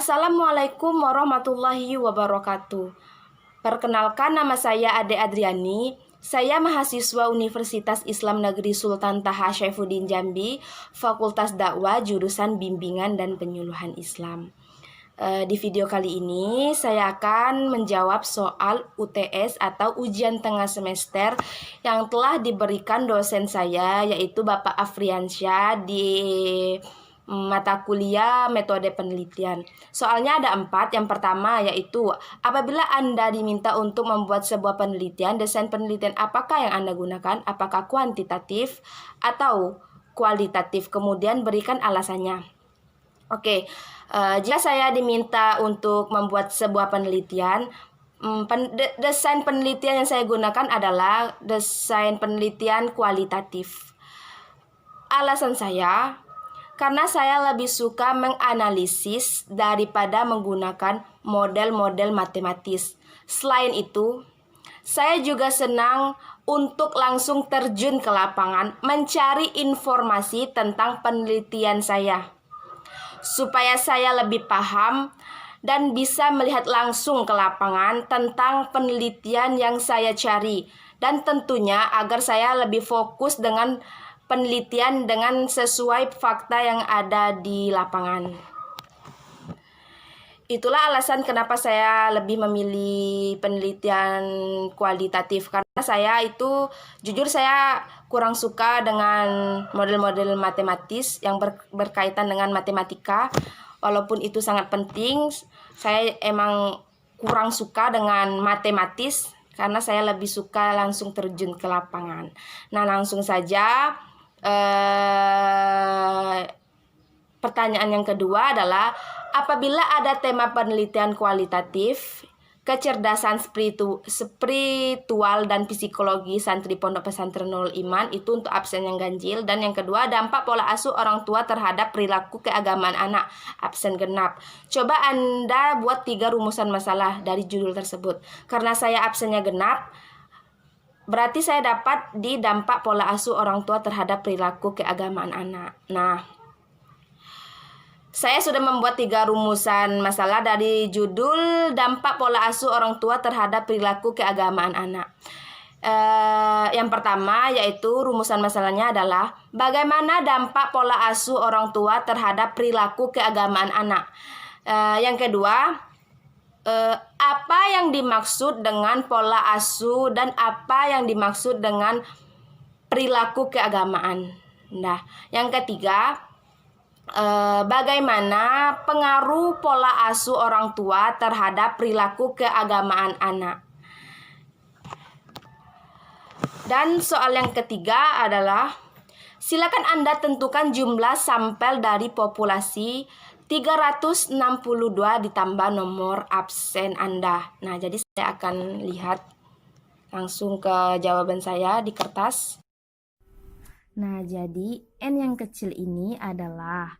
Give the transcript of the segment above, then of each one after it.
Assalamualaikum warahmatullahi wabarakatuh. Perkenalkan, nama saya Ade Adriani. Saya mahasiswa Universitas Islam Negeri Sultan Taha Saifuddin Jambi, Fakultas Dakwah jurusan Bimbingan dan Penyuluhan Islam. Di video kali ini saya akan menjawab soal UTS atau ujian tengah semester yang telah diberikan dosen saya, yaitu Bapak Afriansyah, di mata kuliah metode penelitian. Soalnya ada 4. Yang pertama yaitu, apabila Anda diminta untuk membuat sebuah penelitian, desain penelitian apakah yang Anda gunakan? Apakah kuantitatif atau kualitatif? Kemudian berikan alasannya. Oke, jika saya diminta untuk membuat sebuah penelitian, desain penelitian yang saya gunakan adalah desain penelitian kualitatif. Alasan saya, karena saya lebih suka menganalisis daripada menggunakan model-model matematis. Selain itu, saya juga senang untuk langsung terjun ke lapangan mencari informasi tentang penelitian saya, supaya saya lebih paham dan bisa melihat langsung ke lapangan tentang penelitian yang saya cari. Dan tentunya agar saya lebih fokus dengan penelitian dengan sesuai fakta yang ada di lapangan. Itulah alasan kenapa saya lebih memilih penelitian kualitatif, karena saya itu jujur saya kurang suka dengan model-model matematis yang berkaitan dengan matematika. Walaupun itu sangat penting, saya emang kurang suka dengan matematis karena saya lebih suka langsung terjun ke lapangan. Nah, langsung saja. Pertanyaan yang kedua adalah, apabila ada tema penelitian kualitatif, kecerdasan spiritual dan psikologi santri Pondok Pesantren Nurul Iman, itu untuk absen yang ganjil. Dan yang kedua, dampak pola asuh orang tua terhadap perilaku keagamaan anak, absen genap. Coba Anda buat 3 rumusan masalah dari judul tersebut. Karena saya absennya genap, berarti saya dapat di dampak pola asuh orang tua terhadap perilaku keagamaan anak. Nah, saya sudah membuat 3 rumusan masalah dari judul dampak pola asuh orang tua terhadap perilaku keagamaan anak. Yang pertama yaitu rumusan masalahnya adalah, bagaimana dampak pola asuh orang tua terhadap perilaku keagamaan anak. Yang kedua, apa yang dimaksud dengan pola asuh dan apa yang dimaksud dengan perilaku keagamaan. Nah, yang ketiga, bagaimana pengaruh pola asuh orang tua terhadap perilaku keagamaan anak. Dan soal yang ketiga adalah, silakan Anda tentukan jumlah sampel dari populasi 362 ditambah nomor absen Anda. Nah, jadi saya akan lihat langsung ke jawaban saya di kertas. Nah, jadi N yang kecil ini adalah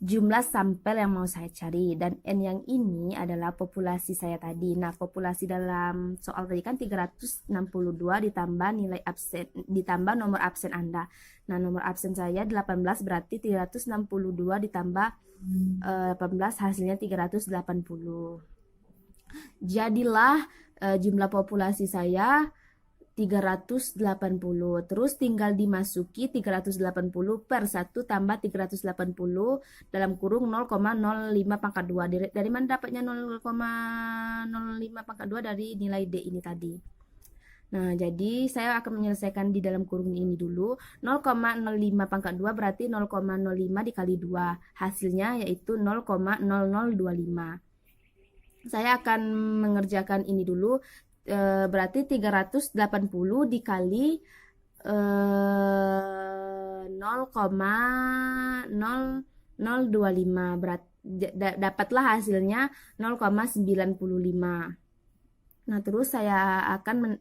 jumlah sampel yang mau saya cari, dan N yang ini adalah populasi saya tadi. Nah, populasi dalam soal tadi kan 362 ditambah nilai absen, ditambah nomor absen Anda. Nah, nomor absen saya 18, berarti 362 ditambah 18 hasilnya 380. Jadilah jumlah populasi saya 380. Terus tinggal dimasuki 380 per 1 tambah 380 dalam kurung 0,05 pangkat 2. Dari mana dapatnya 0,05 pangkat 2? Dari nilai D ini tadi. Nah, jadi saya akan menyelesaikan di dalam kurung ini dulu. 0,05 pangkat 2 berarti 0,05 dikali 2. Hasilnya yaitu 0,0025. Saya akan mengerjakan ini dulu. Berarti 380 dikali 0,0025, dapatlah hasilnya 0,95. Nah, terus saya akan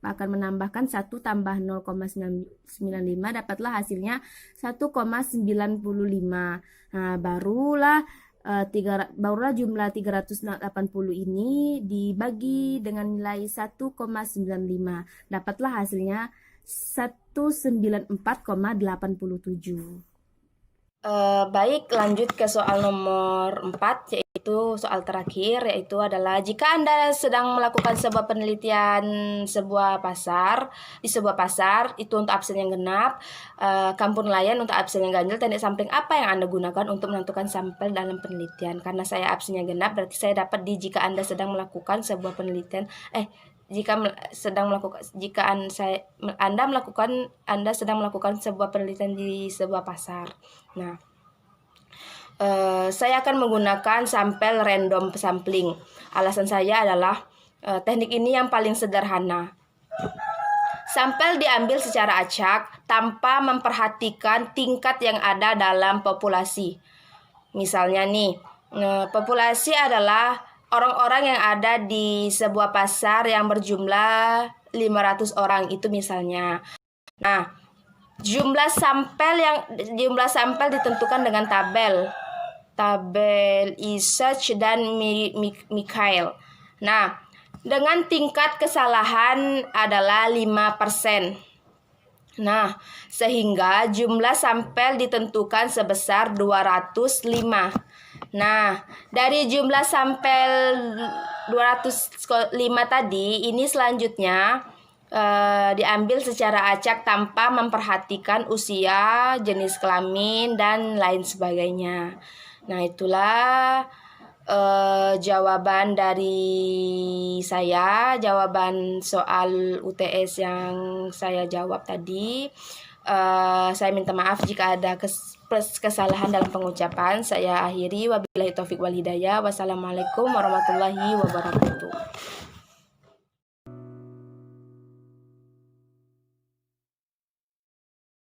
menambahkan 1 tambah 0,95, dapatlah hasilnya 1,95. Nah, barulah jumlah 380 ini dibagi dengan nilai 1,95, dapatlah hasilnya 194,87. Baik, lanjut ke soal nomor 4, yaitu soal terakhir, yaitu adalah jika Anda sedang melakukan sebuah penelitian di sebuah pasar, itu untuk absen yang genap, kampung nelayan untuk absen yang ganjil, tanda sampling apa yang Anda gunakan untuk menentukan sampel dalam penelitian? Karena saya absennya genap, berarti saya dapat di jika Anda sedang melakukan sebuah penelitian, Anda sedang melakukan sebuah penelitian di sebuah pasar. Nah, saya akan menggunakan sampel random sampling. Alasan saya adalah teknik ini yang paling sederhana. Sampel diambil secara acak tanpa memperhatikan tingkat yang ada dalam populasi. Misalnya nih, populasi adalah orang-orang yang ada di sebuah pasar yang berjumlah 500 orang itu misalnya. Nah, jumlah sampel ditentukan dengan tabel Isach dan Mikhail. Nah, dengan tingkat kesalahan adalah 5%. Nah, sehingga jumlah sampel ditentukan sebesar 205. Nah, dari jumlah sampel 205 tadi, ini selanjutnya diambil secara acak tanpa memperhatikan usia, jenis kelamin, dan lain sebagainya. Nah, itulah jawaban dari saya, jawaban soal UTS yang saya jawab tadi. Saya minta maaf jika ada kesalahan dalam pengucapan. Saya akhiri, wabillahi taufik wal hidayah. Wassalamualaikum warahmatullahi wabarakatuh.